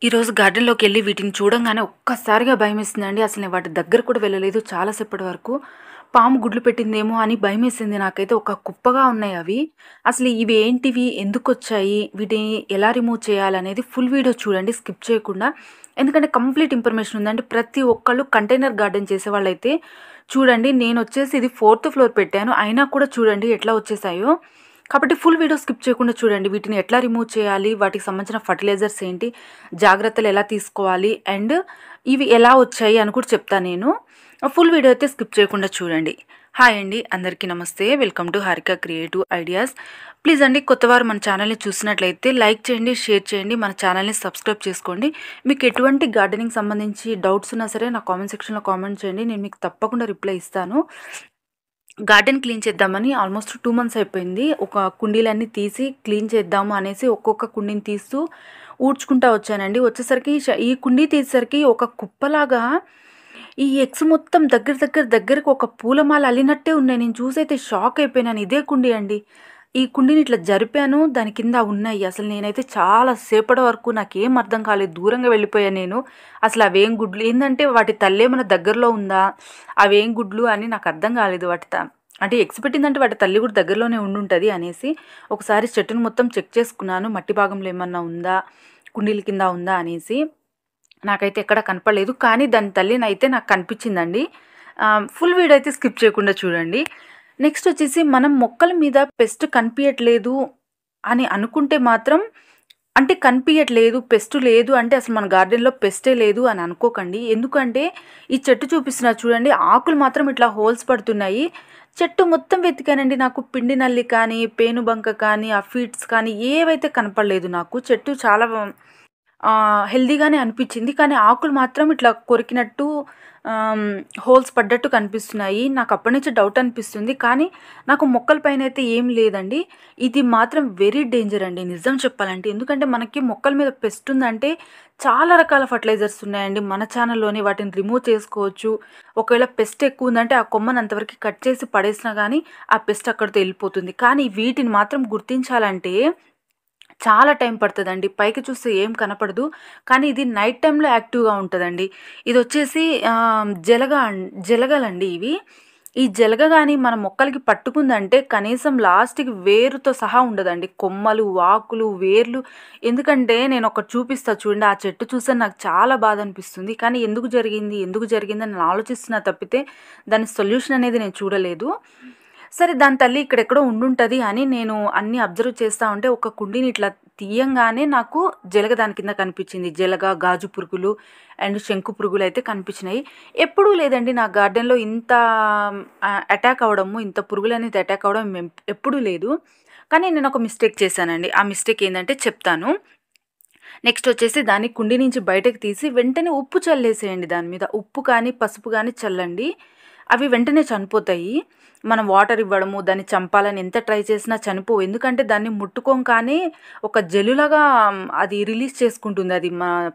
ఈరోజు గార్డెన్‌లోకెళ్ళి వీటిని చూడంగానే ఒక్కసారిగా భయమేసిందండి. అసలు నేను వాటి దగ్గర కూడా వెళ్ళలేదు చాలా సేపటి వరకు. పాము గుడ్లు పెట్టిందేమో అని భయమేసింది నాకైతే. ఒక కుప్పగా ఉన్నాయి అవి. అసలు ఇవి ఏంటివి? ఎందుకొచ్చాయి? వీటిని ఎలా రిమూవ్ చేయాలనేది ఫుల్ వీడియో చూడండి స్కిప్ చేయకుండా. ఎందుకంటే కంప్లీట్ ఇన్ఫర్మేషన్ ఉందండి. ప్రతి ఒక్కళ్ళు కంటైనర్ గార్డెన్ చేసేవాళ్ళైతే చూడండి. నేనొచ్చేసి ఇది ఫోర్త్ ఫ్లోర్ పెట్టాను. అయినా కూడా చూడండి ఎట్లా వచ్చేసాయో. కాబట్టి ఫుల్ వీడియో స్కిప్ చేయకుండా చూడండి. వీటిని ఎట్లా రిమూవ్ చేయాలి? వాటికి సంబంధించిన ఫర్టిలైజర్స్ ఏంటి? జాగ్రత్తలు ఎలా తీసుకోవాలి? అండ్ ఇవి ఎలా వచ్చాయి అని కూడా చెప్తా నేను. ఫుల్ వీడియో అయితే స్కిప్ చేయకుండా చూడండి. హాయ్ అండి. అందరికీ నమస్తే. Welcome to Harika creative ideas. Please అండి కొత్తవారు మన ఛానల్‌ని చూసినట్లయితే లైక్ చేయండి, షేర్ చేయండి, మన ఛానల్‌ని సబ్స్క్రైబ్ చేసుకోండి. మీకు ఎటువంటి గార్డెనింగ్ సంబంధించి డౌట్స్ ఉన్నా సరే నా కామెంట్ సెక్షన్‌లో కామెంట్ చేయండి. నేను మీకు తప్పకుండా రిప్లై ఇస్తాను. గార్డెన్ క్లీన్ చేద్దామని ఆల్మోస్ట్ 2 మంత్స్ అయిపోయింది. ఒక కుండీలన్నీ తీసి క్లీన్ చేద్దాము అనేసి ఒక్కొక్క కుండీని తీస్తూ ఊడ్చుకుంటా వచ్చానండి. వచ్చేసరికి ఈ కుండీ తీసేసరికి ఒక కుప్పలాగా ఈ ఎగ్స్ మొత్తం దగ్గరికి ఒక పూలమాల అల్లినట్టే ఉన్నాయి. నేను చూసైతే షాక్ అయిపోయినాను. ఇదే కుండీ అండి. ఈ కుండీని ఇట్లా జరిపాను. దాని కింద ఉన్నాయి. అసలు నేనైతే చాలా సేపటి వరకు నాకేం అర్థం కాలేదు. దూరంగా వెళ్ళిపోయా నేను. అసలు అవేం గుడ్లు ఏందంటే వాటి తల్లేమన్నా దగ్గరలో ఉందా? అవేం గుడ్లు అని నాకు అర్థం కాలేదు. అంటే ఎగ్స్ పెట్టిందంటే వాటి తల్లి కూడా దగ్గరలోనే ఉండుంటది అనేసి ఒకసారి చెట్టును మొత్తం చెక్ చేసుకున్నాను. మట్టి భాగంలో ఏమన్నా ఉందా? కుండీల కింద ఉందా అనేసి. నాకైతే ఎక్కడ కనపడలేదు. కానీ దాని తల్లినైతే నాకు కనిపించిందండి. ఫుల్ వీడియో అయితే స్కిప్ చేయకుండా చూడండి. నెక్స్ట్ వచ్చేసి మనం మొక్కల మీద పెస్ట్ కనిపియట్లేదు అని అనుకుంటే మాత్రం అంటే కనిపియట్లేదు, పెస్ట్ లేదు అంటే అసలు మన గార్డెన్‌లో పెస్టే లేదు అని అనుకోకండి. ఎందుకంటే ఈ చెట్టు చూపిస్తున్నా చూడండి. ఆకులు మాత్రం ఇట్లా హోల్స్ పడుతున్నాయి. చెట్టు మొత్తం వెతికానండి. నాకు పిండి నల్లి కానీ, పేనుబంక కానీ, అఫిడ్స్ కానీ ఏవైతే కనపడలేదు నాకు. చెట్టు చాలా హెల్తీగానే అనిపించింది. కానీ ఆకులు మాత్రం ఇట్లా కొరికినట్టు ఆహ్, హోల్స్ పడ్డట్టు కనిపిస్తున్నాయి. నాకు అప్పటి నుంచి డౌట్ అనిపిస్తుంది. కానీ నాకు మొక్కల పైనైతే ఏం లేదండి. ఇది మాత్రం వెరీ డేంజర్ అండి నిజం చెప్పాలంటే. ఎందుకంటే మనకి మొక్కల మీద పెస్ట్ ఉందంటే చాలా రకాల ఫర్టిలైజర్స్ ఉన్నాయండి. మన ఛానల్‌లోనే వాటిని రిమూవ్ చేసుకోవచ్చు. ఒకవేళ పెస్ట్ ఎక్కువ ఉందంటే ఆ కొమ్మని అంతవరకు కట్ చేసి పడేసినా గానీ ఆ పెస్ట్ అక్కడితో ఎళ్ళిపోతుంది. కానీ వీటిని మాత్రం గుర్తించాలంటే చాలా టైం పడతదండి. పైకి చూస్తే ఏం కనపడదు. కానీ ఇది నైట్ టైమ్‌లో యాక్టివ్‌గా ఉంటదండి. ఇదొచ్చేసి జలగలండి ఇవి. ఈ జలగ గాని మన మొక్కలకి పట్టుకుందంటే కనీసం లాస్ట్‌కి వేరుతో సహా ఉండదండి. కొమ్మలు, ఆకులు, వేర్లు ఎందుకంటే నేనొకటి చూపిస్తా చూడండి. ఆ చెట్టు చూస్తే నాకు చాలా బాధనిపిస్తుంది. కానీ ఎందుకు జరిగిందని నేను ఆలోచిస్తున్నా తప్పితే దాని సొల్యూషన్ అనేది నేను చూడలేదు. సరే దాని తల్లి ఇక్కడెక్కడో ఉండుంటది అని నేను అన్నీ అబ్జర్వ్ చేస్తా ఉంటే ఒక కుండీని ఇట్లా తీయంగానే నాకు జలగ దాని కింద కనిపించింది. జలగ, గాజు పురుగులు అండ్ శంకు పురుగులైతే కనిపించినాయి. ఎప్పుడూ లేదండి నా గార్డెన్‌లో ఇంత అటాక్ అవ్వడము, ఇంత పురుగులనేది అటాక్ అవ్వడం ఎప్పుడూ లేదు. కానీ నేనొక మిస్టేక్ చేశానండి. ఆ మిస్టేక్ ఏందంటే చెప్తాను. నెక్స్ట్ వచ్చేసి దాన్ని కుండీ నుంచి బయటకి తీసి వెంటనే ఉప్పు చల్లేసేయండి దాని మీద. ఉప్పు కానీ, పసుపు కానీ చల్లండి. అవి వెంటనే చనిపోతాయి. మనం వాటర్ ఇవ్వడము, దాన్ని చంపాలని ఎంత ట్రై చేసినా చనిపోవు. ఎందుకంటే దాన్ని ముట్టుకోంగానే ఒక జెల్లులాగా అది రిలీజ్ చేసుకుంటుంది. అది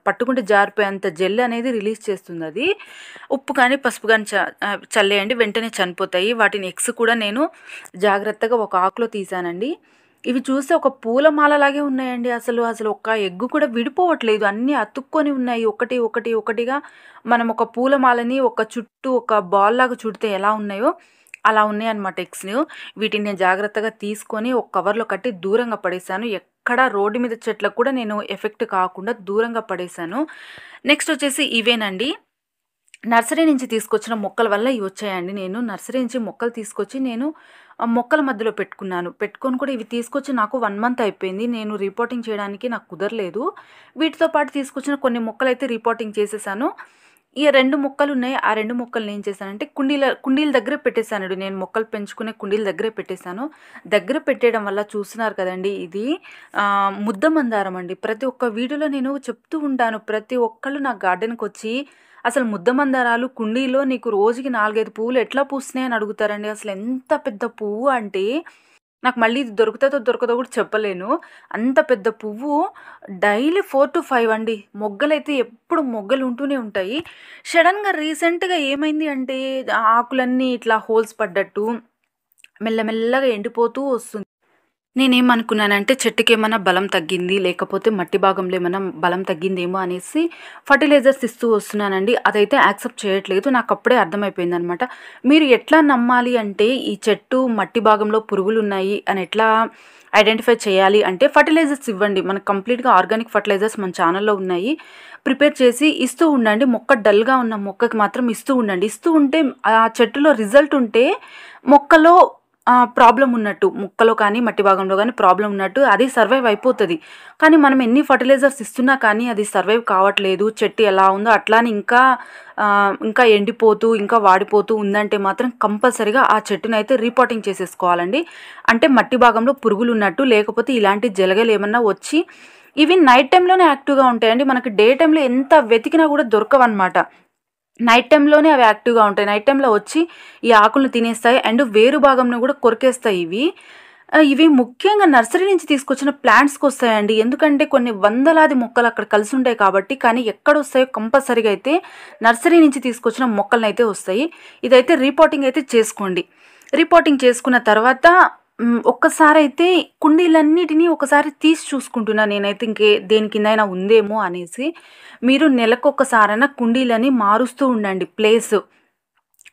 పట్టుకుంటే జారిపోయేంత జెల్ అనేది రిలీజ్ చేస్తుందది. ఉప్పు కానీ, పసుపు కానీ చల్లేయండి. వెంటనే చనిపోతాయి. వాటిని ఎగ్స్ కూడా నేను జాగ్రత్తగా ఒక ఆకులో తీసానండి. ఇవి చూస్తే ఒక పూలమాలలాగే ఉన్నాయండి అసలు ఒక్క ఎగ్గు కూడా విడిపోవట్లేదు. అన్నీ అతుక్కొని ఉన్నాయి. ఒకటిగా మనం ఒక పూలమాలని ఒక చుట్టూ ఒక బాల్‌లాగా చుడితే ఎలా ఉన్నాయో, అలా ఉన్నాయన్నమాట ఎగ్స్‌ను. వీటిని నేను జాగ్రత్తగా తీసుకొని ఒక కవర్‌లో కట్టి దూరంగా పడేశాను. ఎక్కడ రోడ్డు మీద చెట్లకు కూడా నేను ఎఫెక్ట్ కాకుండా దూరంగా పడేశాను. నెక్స్ట్ వచ్చేసి ఇవేనండి. నర్సరీ నుంచి తీసుకొచ్చిన మొక్కల వల్ల ఇవొచ్చాయండి. నేను నర్సరీ నుంచి మొక్కలు తీసుకొచ్చి నేను మొక్కల మధ్యలో పెట్టుకున్నాను. పెట్టుకొని కూడా ఇవి తీసుకొచ్చి నాకు 1 మంత్ అయిపోయింది. నేను రిపోర్టింగ్ చేయడానికి నాకు కుదరలేదు. వీటితో పాటు తీసుకొచ్చిన కొన్ని మొక్కలైతే రిపోర్టింగ్ చేసేసాను. ఈ 2 మొక్కలున్నాయి. ఆ 2 మొక్కల్ని ఏం చేశానంటే కుండీల దగ్గరే పెట్టేసానండి. నేను మొక్కలు పెంచుకునే కుండీల దగ్గరే పెట్టేసాను. దగ్గర పెట్టేయడం వల్ల చూస్తున్నారు కదండీ! ఇది ముద్ద మందారం అండి. ప్రతి ఒక్క వీడియోలో నేను చెప్తూ ఉంటాను. ప్రతి ఒక్కళ్ళు నా గార్డెన్‌కొచ్చి అసలు ముద్ద మందారాలు కుండీలో నీకు రోజుకి 4, 5 పువ్వులు ఎట్లా పూస్తున్నాయి అని అడుగుతారండి. అసలు ఎంత పెద్ద పువ్వు అంటే నాకు మళ్ళీ ఇది దొరుకుతదో దొరకదో కూడా చెప్పలేను. అంత పెద్ద పువ్వు డైలీ 4-5 అండి. మొగ్గలైతే ఎప్పుడు మొగ్గలు ఉంటూనే ఉంటాయి. సడెన్‌గా రీసెంట్‌గా ఏమైంది అంటే ఆకులన్నీ ఇట్లా హోల్స్ పడ్డట్టు మెల్లమెల్లగా ఎండిపోతూ వస్తుంది. నేనేమనుకున్నానంటే చెట్టుకేమన్నా బలం తగ్గింది, లేకపోతే మట్టి భాగంలో ఏమన్నా బలం తగ్గిందేమో అనేసి ఫర్టిలైజర్స్ ఇస్తూ వస్తున్నానండి. అదైతే యాక్సెప్ట్ చేయట్లేదు. నాకప్పుడే అర్థమైపోయిందనమాట. మీరు ఎట్లా నమ్మాలి అంటే ఈ చెట్టు మట్టి భాగంలో పురుగులున్నాయి అని ఎట్లా ఐడెంటిఫై చేయాలి అంటే ఫర్టిలైజర్స్ ఇవ్వండి. మనకు కంప్లీట్‌గా ఆర్గానిక్ ఫర్టిలైజర్స్ మన ఛానల్‌లో ఉన్నాయి. ప్రిపేర్ చేసి ఇస్తూ ఉండండి. మొక్క డల్‌గా ఉన్న మొక్కకి మాత్రం ఇస్తూ ఉండండి. ఇస్తూ ఉంటే ఆ చెట్టులో రిజల్ట్ ఉంటే మొక్కలో ప్రాబ్లమ్ ఉన్నట్టు. మొక్కలో కానీ, మట్టి భాగంలో గానీ ప్రాబ్లమ్ ఉన్నట్టు అది సర్వైవ్ అయిపోతది. కానీ మనం ఎన్ని ఫర్టిలైజర్స్ ఇస్తున్నా కానీ అది సర్వైవ్ కావట్లేదు. చెట్టు ఎలా ఉందో అట్లానే ఇంకా ఎండిపోతూ, ఇంకా వాడిపోతూ ఉందంటే మాత్రం కంపల్సరీగా ఆ చెట్టునైతే రీపాటింగ్ చేసేసుకోవాలండి. అంటే మట్టి భాగంలో పురుగులున్నట్టు, లేకపోతే ఇలాంటి జలగలేమన్నా వచ్చి ఇవి నైట్ టైమ్‌లోనే యాక్టివ్‌గా ఉంటాయండి. మనకి డే టైమ్‌లో ఎంత వెతికినా కూడా దొరకవనమాట. నైట్ టైమ్‌లోనే అవి యాక్టివ్‌గా ఉంటాయి. నైట్ టైమ్‌లో వచ్చి ఈ ఆకులను తినేస్తాయి. అండ్ వేరు భాగంను కూడా కొరికేస్తాయి ఇవి. ఇవి ముఖ్యంగా నర్సరీ నుంచి తీసుకొచ్చిన ప్లాంట్స్‌కొస్తాయండి. ఎందుకంటే కొన్ని వందలాది మొక్కలు అక్కడ కలిసుంటాయి కాబట్టి. కానీ ఎక్కడొస్తాయో కంపల్సరీగా అయితే నర్సరీ నుంచి తీసుకొచ్చిన మొక్కలనైతే వస్తాయి. ఇదైతే రీపాటింగ్ అయితే చేసుకోండి. రీపాటింగ్ చేసుకున్న తర్వాత ఒక్కసారైతే కుండీలన్నిటిని ఒకసారి తీసి చూసుకుంటున్నా నేనైతే దేని కిందైనా ఉందేమో అనేసి. మీరు నెలకొకసారైనా కుండీలని మారుస్తూ ఉండండి ప్లేస్.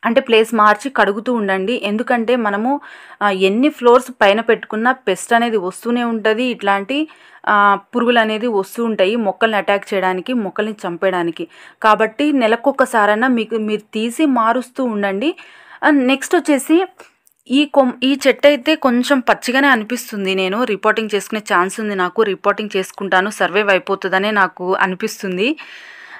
అంటే ప్లేస్ మార్చి కడుగుతూ ఉండండి. ఎందుకంటే మనము ఎన్ని ఫ్లోర్స్ పైన పెట్టుకున్నా పెస్ట్ అనేది వస్తూనే ఉంటది. ఇట్లాంటి పురుగులనేది వస్తూ ఉంటాయి మొక్కల్ని అటాక్ చేయడానికి, మొక్కల్ని చంపేయడానికి. కాబట్టి నెలకొకసారైనా మీరు తీసి మారుస్తూ ఉండండి. నెక్స్ట్ వచ్చేసి ఈ చెట్టయితే కొంచెం పచ్చిగానే అనిపిస్తుంది. నేను రిపోర్టింగ్ చేసుకునే ఛాన్స్ ఉంది నాకు. రిపోర్టింగ్ చేసుకుంటాను. సర్వైవ్ అయిపోతదనే నాకు అనిపిస్తుంది.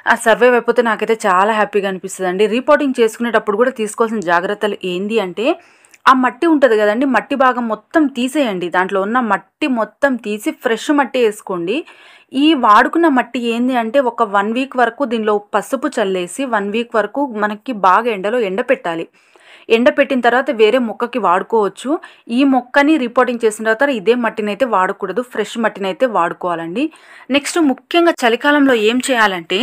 ఆ సర్వైవ్ అయిపోతే నాకైతే చాలా హ్యాపీగా అనిపిస్తదండి. రిపోర్టింగ్ చేసుకునేటప్పుడు కూడా తీసుకోవాల్సిన జాగ్రత్తలు ఏంది అంటే, ఆ మట్టి ఉంటది గదండీ! మట్టి భాగం మొత్తం తీసేయండి. దాంట్లో ఉన్న మట్టి మొత్తం తీసి ఫ్రెష్ మట్టి ఏసుకోండి. ఈ వాడుకున్న మట్టి ఏంది అంటే, ఒక 1 వీక్ వరకు దీనిలో పసుపు చల్లేసి 1 వీక్ వరకు మనకి బాగా ఎండలో ఎండపెట్టాలి. ఎండపెట్టిన తర్వాత వేరే మొక్కకి వాడుకోవచ్చు. ఈ మొక్కని రిపోర్టింగ్ చేసిన తర్వాత ఇదే మట్టినైతే వాడకూడదు. ఫ్రెష్ మట్టినైతే వాడుకోవాలండి. నెక్స్ట్ ముఖ్యంగా చలికాలంలో ఏం చేయాలంటే,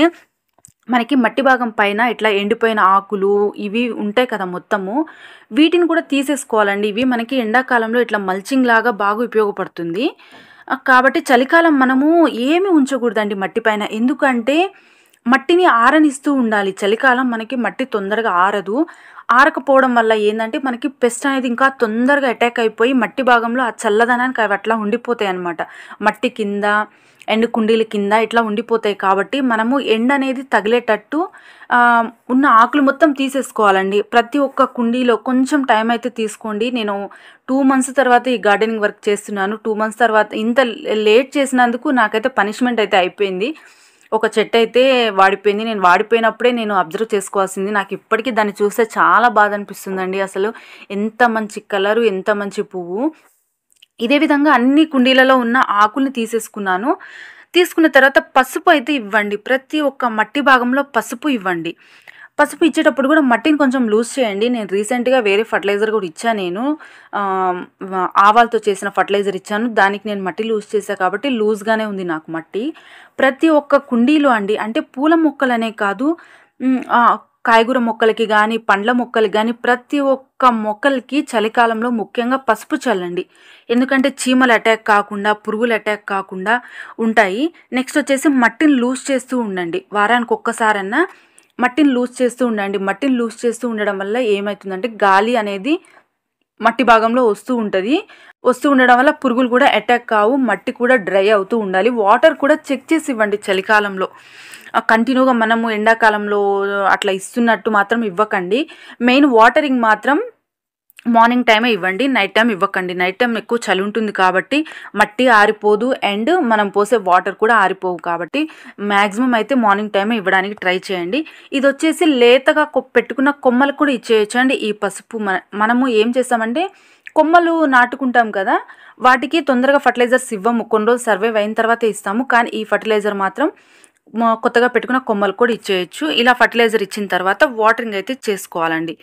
మనకి మట్టి భాగం పైన ఇట్లా ఎండిపోయిన ఆకులు ఇవి ఉంటాయి కదా మొత్తము. వీటిని కూడా తీసేసుకోవాలండి. ఇవి మనకి ఎండాకాలంలో ఇట్లా మల్చింగ్ లాగా బాగా ఉపయోగపడుతుంది. కాబట్టి చలికాలం మనము ఏమి ఉంచకూడదండి మట్టి పైన. ఎందుకంటే మట్టిని ఆరనిస్తూ ఉండాలి. చలికాలం మనకి మట్టి తొందరగా ఆరదు. ఆరకపోవడం వల్ల ఏందంటే మనకి పెస్ట్ అనేది ఇంకా తొందరగా అటాక్ అయిపోయి మట్టి భాగంలో ఆ చల్లదనానికి అవి అట్లా ఉండిపోతాయన్నమాట. మట్టి కింద అండ్ కుండీల కింద ఇట్లా ఉండిపోతాయి. కాబట్టి మనము ఎండ అనేది తగిలేటట్టు ఉన్న ఆకులు మొత్తం తీసేసుకోవాలండి. ప్రతి ఒక్క కుండీలో కొంచెం టైం అయితే తీసుకోండి. నేను 2 మంత్స్ తర్వాత ఈ గార్డెనింగ్ వర్క్ చేస్తున్నాను. 2 మంత్స్ తర్వాత ఇంత లేట్ చేసినందుకు నాకైతే పనిష్మెంట్ అయితే అయిపోయింది. ఒక చెట్టయితే వాడిపోయింది. నేను వాడిపోయినప్పుడే నేను అబ్జర్వ్ చేసుకోవాల్సింది. నాకు ఇప్పటికీ దాన్ని చూస్తే చాలా బాధ అనిపిస్తుందండి. అసలు ఎంత మంచి కలరు, ఎంత మంచి పువ్వు. ఇదే విధంగా అన్ని కుండీలలో ఉన్న ఆకుల్ని తీసేసుకున్నాను. తీసుకున్న తర్వాత పసుపు అయితే ఇవ్వండి. ప్రతి ఒక్క మట్టి భాగంలో పసుపు ఇవ్వండి. పసుపు ఇచ్చేటప్పుడు కూడా మట్టిని కొంచెం లూజ్ చేయండి. నేను రీసెంట్‌గా వేరే ఫర్టిలైజర్ కూడా ఇచ్చా నేను. ఆహ్, ఆవాలతో చేసిన ఫర్టిలైజర్ ఇచ్చాను. దానికి నేను మట్టి లూజ్ చేశా కాబట్టి లూజ్‌గానే ఉంది నాకు మట్టి. ప్రతి ఒక్క కుండీలో అండి అంటే పూల మొక్కలనే కాదు, హ్మ్. కాయగూర మొక్కలకి గానీ, పండ్ల మొక్కలకి గానీ ప్రతి ఒక్క మొక్కలకి చలికాలంలో ముఖ్యంగా పసుపు చల్లండి. ఎందుకంటే చీమలు అటాక్ కాకుండా, పురుగులు అటాక్ కాకుండా ఉంటాయి. నెక్స్ట్ వచ్చేసి మట్టిని లూజ్ చేస్తూ ఉండండి. వారానికి ఒక్కసారన్నా మట్టిని లూజ్ చేస్తూ ఉండండి. మట్టిని లూజ్ చేస్తూ ఉండడం వల్ల ఏమైతుందంటే గాలి అనేది మట్టి భాగంలో వస్తూ ఉంటది. వస్తూ ఉండడం వల్ల పురుగులు కూడా అటాక్ కావు. మట్టి కూడా డ్రై అవుతూ ఉండాలి. వాటర్ కూడా చెక్ చేసి ఇవ్వండి చలికాలంలో. కంటిన్యూగా మనము ఎండాకాలంలో అట్లా ఇస్తున్నట్టు మాత్రం ఇవ్వకండి. మెయిన్ వాటరింగ్ మాత్రం మార్నింగ్ టైమే ఇవ్వండి. నైట్ టైమ్ ఇవ్వకండి. నైట్ టైమ్ ఎక్కువ చలి ఉంటుంది కాబట్టి మట్టి ఆరిపోదు అండ్ మనం పోసే వాటర్ కూడా ఆరిపోవు కాబట్టి మ్యాక్సిమం అయితే మార్నింగ్ టైమే ఇవ్వడానికి ట్రై చేయండి. ఇదొచ్చేసి లేతగా పెట్టుకున్న కొమ్మలకు కూడా ఇచ్చేయొచ్చండి ఈ పసుపు. మనము ఏం చేస్తామంటే కొమ్మలు నాటుకుంటాం కదా, వాటికి తొందరగా ఫర్టిలైజర్స్ ఇవ్వము. కొన్ని రోజులు సర్వైవ్ అయిన తర్వాతే ఇస్తాము. కానీ ఈ ఫర్టిలైజర్ మాత్రం కొత్తగా పెట్టుకున్న కొమ్మలు కూడా ఇచ్చేయొచ్చు. ఇలా ఫర్టిలైజర్ ఇచ్చిన తర్వాత వాటరింగ్ అయితే చేసుకోవాలండి.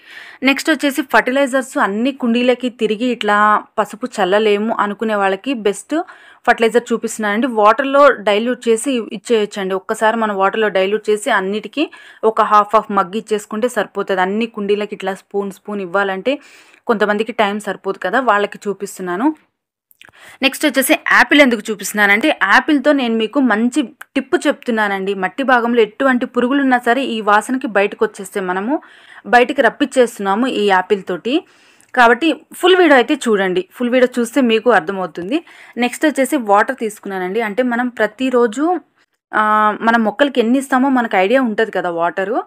నెక్స్ట్ వచ్చేసి ఫర్టిలైజర్స్ అన్ని కుండీలకి తిరిగి ఇట్లా పసుపు చల్లలేము అనుకునే వాళ్ళకి బెస్ట్ ఫర్టిలైజర్ చూపిస్తున్నానండి. వాటర్లో డైల్యూట్ చేసి ఇచ్చేయొచ్చండి. ఒక్కసారి మనం వాటర్లో డైల్యూట్ చేసి అన్నిటికీ ఒక హాఫ్ మగ్ ఇచ్చేసుకుంటే సరిపోతుంది. అన్ని కుండీలకి ఇట్లా స్పూన్ ఇవ్వాలంటే కొంతమందికి టైం సరిపోదు కదా, వాళ్ళకి చూపిస్తున్నాను. నెక్స్ట్ వచ్చేసి యాపిల్ ఎందుకు చూపిస్తున్నానంటే, యాపిల్‌తో నేను మీకు మంచి టిప్ చెప్తున్నానండి. మట్టి భాగంలో ఎటువంటి పురుగులున్నా సరే ఈ వాసనకి బయటకొచ్చేస్తాయి. మనము బయటికి రప్పిచ్చేస్తున్నాము ఈ యాపిల్ తోటి. కాబట్టి ఫుల్ వీడియో అయితే చూడండి. ఫుల్ వీడియో చూస్తే మీకు అర్థమవుతుంది. నెక్స్ట్ వచ్చేసి వాటర్ తీసుకున్నానండి. అంటే మనం ప్రతిరోజు మనం మొక్కలకి ఎన్ని ఇస్తామో మనకు ఐడియా ఉంటది కదా వాటరు.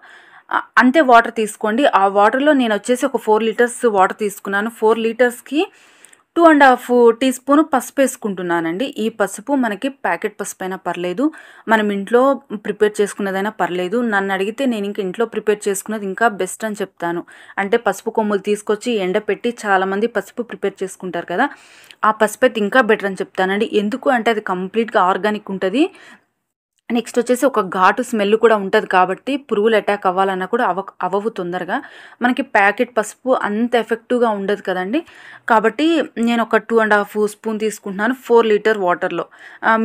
అంతే వాటర్ తీసుకోండి. ఆ వాటర్‌లో నేనొచ్చేసి ఒక 4 లీటర్స్ వాటర్ తీసుకున్నాను. 4 లీటర్స్‌కి 2½ టీ స్పూన్ పసుపేసుకుంటున్నానండి. ఈ పసుపు మనకి ప్యాకెట్ పసుపైనా పర్లేదు, మనం ఇంట్లో ప్రిపేర్ చేసుకున్నదైనా పర్లేదు. నన్నడిగితే నేనింక ఇంట్లో ప్రిపేర్ చేసుకున్నది ఇంకా బెస్ట్ అని చెప్తాను. అంటే పసుపు కొమ్ములు తీసుకొచ్చి ఎండపెట్టి చాలామంది పసుపు ప్రిపేర్ చేసుకుంటారు కదా! ఆ పసుపైతే ఇంకా బెటర్ అని చెప్తానండి. ఎందుకు అంటే అది కంప్లీట్‌గా ఆర్గానిక్ ఉంటది. నెక్స్ట్ వచ్చేసి ఒక ఘాటు స్మెల్ కూడా ఉంటది కాబట్టి పురుగులు అటాక్ అవ్వాలన్నా కూడా అవ్వవు తొందరగా. మనకి ప్యాకెట్ పసుపు అంత ఎఫెక్టివ్‌గా ఉండదు కదండీ! కాబట్టి నేను ఒక 2½ స్పూన్ తీసుకుంటున్నాను 4 లీటర్ వాటర్‌లో.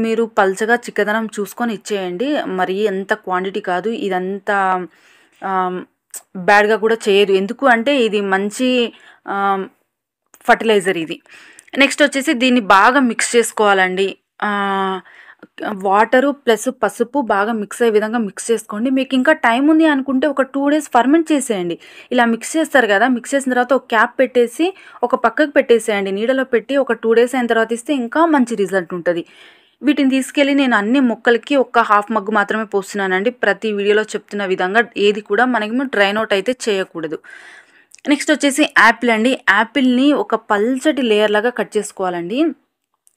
మీరు పల్చగా చిక్కదనం చూసుకొని ఇచ్చేయండి. మరీ ఎంత క్వాంటిటీ కాదు. ఇదంతా ఆహ్, బ్యాడ్‌గా కూడా చేయదు. ఎందుకు అంటే ఇది మంచి ఆహ్, ఫర్టిలైజర్ ఇది. నెక్స్ట్ వచ్చేసి దీన్ని బాగా మిక్స్ చేసుకోవాలండి. ఆహ్, వాటరు ప్లస్ పసుపు బాగా మిక్స్ అయ్యే విధంగా మిక్స్ చేసుకోండి. మీకు ఇంకా టైం ఉంది అనుకుంటే ఒక 2 డేస్ ఫర్మెంట్ చేసేయండి. ఇలా మిక్స్ చేస్తారు కదా! మిక్స్ చేసిన తర్వాత ఒక క్యాప్ పెట్టేసి ఒక పక్కకు పెట్టేసేయండి. నీడలో పెట్టి ఒక 2 డేస్ అయిన తర్వాత ఇస్తే ఇంకా మంచి రిజల్ట్ ఉంటది. వీటిని తీసుకెళ్ళి నేను అన్ని మొక్కలకి ఒక హాఫ్ మగ్గు మాత్రమే పోస్తున్నానండి. ప్రతి వీడియోలో చెప్తున్న విధంగా ఏది కూడా మనకి డ్రైన్ అవుట్ అయితే చేయకూడదు. నెక్స్ట్ వచ్చేసి యాపిల్ అండి. యాపిల్‌ని ఒక పల్చటి లేయర్ లాగా కట్ చేసుకోవాలండి.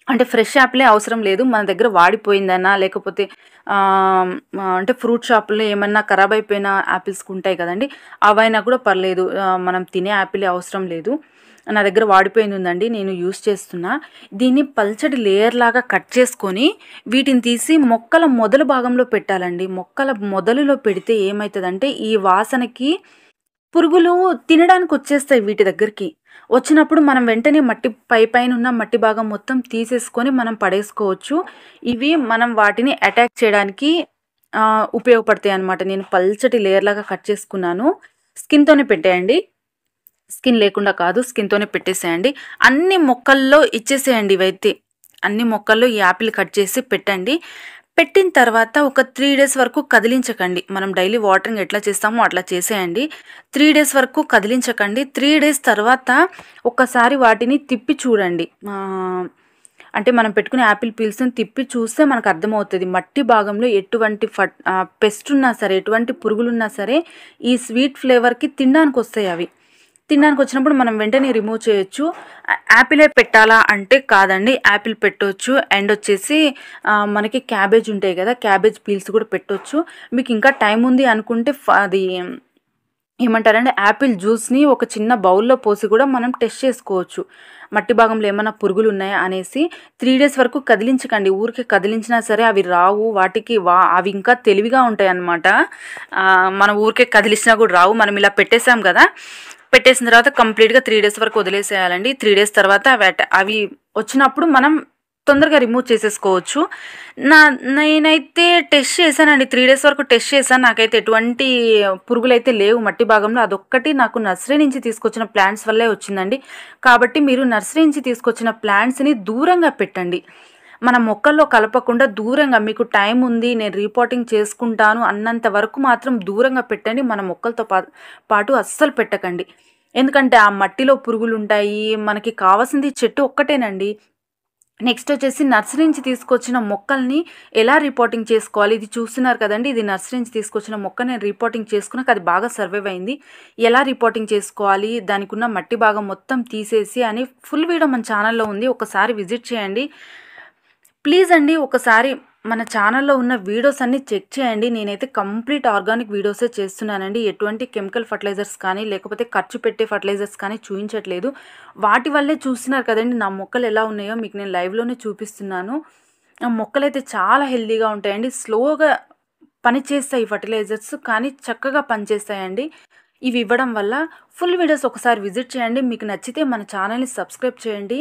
అంటే ఫ్రెష్ యాపిలే అవసరం లేదు. మన దగ్గర వాడిపోయిందన్నా లేకపోతే అంటే ఫ్రూట్ షాపుల్లో ఏమన్నా ఖరాబ్ అయిపోయిన యాపిల్స్ ఉంటాయి కదండీ! అవైనా కూడా పర్లేదు. మనం తినే యాపిలే అవసరం లేదు. నా దగ్గర వాడిపోయింది ఉందండి. నేను యూజ్ చేస్తున్నా. దీన్ని పల్చటి లేయర్ లాగా కట్ చేసుకొని వీటిని తీసి మొక్కల మొదలు భాగంలో పెట్టాలండి. మొక్కల మొదలులో పెడితే ఏమైతదంటే ఈ వాసనకి పురుగులు తినడానికొచ్చేస్తాయి వీటి దగ్గరికి. వచ్చినప్పుడు మనం వెంటనే మట్టి పైనున్న మట్టి భాగం మొత్తం తీసేసుకొని మనం పడేసుకోవచ్చు. ఇవి మనం వాటిని అటాక్ చేయడానికి ఉపయోగపడతాయన్నమాట. నేను పల్చటి లేయర్ లాగా కట్ చేసుకున్నాను. స్కిన్‌తోనే పెట్టేయండి. స్కిన్ లేకుండా కాదు. స్కిన్‌తోనే పెట్టేసేయండి. అన్ని మొక్కల్లో ఇచ్చేసేయండి ఇవైతే. అన్ని మొక్కల్లో ఈ యాపిల్ కట్ చేసి పెట్టండి. పెట్టిన తర్వాత ఒక 3 డేస్ వరకు కదిలించకండి. మనం డైలీ వాటరింగ్ ఎట్లా చేస్తామో అట్లా చేసేయండి. 3 డేస్ వరకు కదిలించకండి. 3 డేస్ తర్వాత ఒక్కసారి వాటిని తిప్పి చూడండి. అంటే మనం పెట్టుకునే యాపిల్ పీల్స్‌ని తిప్పి చూస్తే మనకు అర్థమవుతది. మట్టి భాగంలో ఎటువంటి పెస్ట్ ఉన్నా సరే, ఎటువంటి పురుగులున్నా సరే ఈ స్వీట్ ఫ్లేవర్‌కి తినడానికొస్తాయి అవి. తినడానికొచ్చినప్పుడు మనం వెంటనే రిమూవ్ చేయొచ్చు. యాపిలే పెట్టాలా అంటే కాదండి. యాపిల్ పెట్టొచ్చు. అండ్ వచ్చేసి మనకి క్యాబేజ్ ఉంటాయి కదా! క్యాబేజ్ పీల్స్ కూడా పెట్టొచ్చు. మీకు ఇంకా టైం ఉంది అనుకుంటే అది ఏమంటారంటే యాపిల్ జ్యూస్‌ని ఒక చిన్న బౌల్‌లో పోసి కూడా మనం టెస్ట్ చేసుకోవచ్చు. మట్టి భాగంలో ఏమన్నా పురుగులున్నాయా అనేసి. 3 డేస్ వరకు కదిలించకండి. ఊరికే కదిలించినా సరే అవి రావు. వాటికి అవి ఇంకా తెలివిగా ఉంటాయన్నమాట. మనం ఊరికే కదిలిచ్చినా కూడా రావు. మనం ఇలా పెట్టేసాం కదా! పెట్టేసిన తర్వాత కంప్లీట్‌గా 3 డేస్ వరకు వదిలేసేయాలండి. 3 డేస్ తర్వాత అవి వచ్చినప్పుడు మనం తొందరగా రిమూవ్ చేసేసుకోవచ్చు. నేనైతే టెస్ట్ చేశానండి. 3 డేస్ వరకు టెస్ట్ చేశాను. నాకైతే ఎటువంటి పురుగులైతే లేవు మట్టి భాగంలో. అదొక్కటి నాకు నర్సరీ నుంచి తీసుకొచ్చిన ప్లాంట్స్ వల్లే వచ్చిందండి. కాబట్టి మీరు నర్సరీ నుంచి తీసుకొచ్చిన ప్లాంట్స్‌ని దూరంగా పెట్టండి. మన మొక్కల్లో కలపకుండా దూరంగా మీకు టైం ఉంది, నేను రీపాటింగ్ చేసుకుంటాను అన్నంత వరకు మాత్రం దూరంగా పెట్టండి. మన మొక్కలతో పాటు అస్సలు పెట్టకండి. ఎందుకంటే ఆ మట్టిలో పురుగులుంటాయి. మనకి కావాల్సింది చెట్టు ఒక్కటేనండి. నెక్స్ట్ వచ్చేసి నర్సరీ నుంచి తీసుకొచ్చిన మొక్కల్ని ఎలా రిపోర్టింగ్ చేసుకోవాలి. ఇది చూస్తున్నారు కదండి, ఇది నర్సరీ నుంచి తీసుకొచ్చిన మొక్క నేను రిపోర్టింగ్ చేసుకున్నాక అది బాగా సర్వైవ్ అయింది. ఎలా రిపోర్టింగ్ చేసుకోవాలి, దానికి ఉన్న మట్టి భాగం మొత్తం తీసేసి అని ఫుల్ వీడియో మన ఛానల్లో ఉంది. ఒకసారి విజిట్ చేయండి ప్లీజ్ అండి. ఒకసారి మన ఛానల్లో ఉన్న వీడియోస్ అన్నీ చెక్ చేయండి. నేనైతే కంప్లీట్ ఆర్గానిక్ వీడియోసే చేస్తున్నానండి. ఎటువంటి కెమికల్ ఫర్టిలైజర్స్ కానీ లేకపోతే ఖర్చు పెట్టే ఫర్టిలైజర్స్ కానీ చూపించట్లేదు. వాటి వల్లే చూస్తున్నారు కదండి నా మొక్కలు ఎలా ఉన్నాయో మీకు నేను లైవ్లోనే చూపిస్తున్నాను. ఆ మొక్కలైతే చాలా హెల్తీగా ఉంటాయండి. స్లోగా పనిచేస్తాయి ఫర్టిలైజర్స్, కానీ చక్కగా పనిచేస్తాయండి ఇవి ఇవ్వడం వల్ల. ఫుల్ వీడియోస్ ఒకసారి విజిట్ చేయండి. మీకు నచ్చితే మన ఛానల్ని సబ్స్క్రైబ్ చేయండి,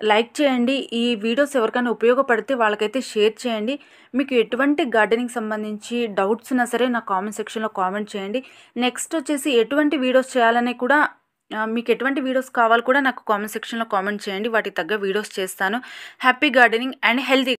లైక్ చేయండి. ఈ వీడియోస్ ఎవరికైనా ఉపయోగపడితే వాళ్ళకైతే షేర్ చేయండి. మీకు ఎటువంటి గార్డెనింగ్ సంబంధించి డౌట్స్ ఉన్నా సరే నా కామెంట్ సెక్షన్లో కామెంట్ చేయండి. నెక్స్ట్ వచ్చేసి ఎటువంటి వీడియోస్ చేయాలని కూడా మీకు ఎటువంటి వీడియోస్ కావాలి కూడా నాకు కామెంట్ సెక్షన్‌లో కామెంట్ చేయండి. వాటికి తగ్గ వీడియోస్ చేస్తాను. Happy gardening and healthy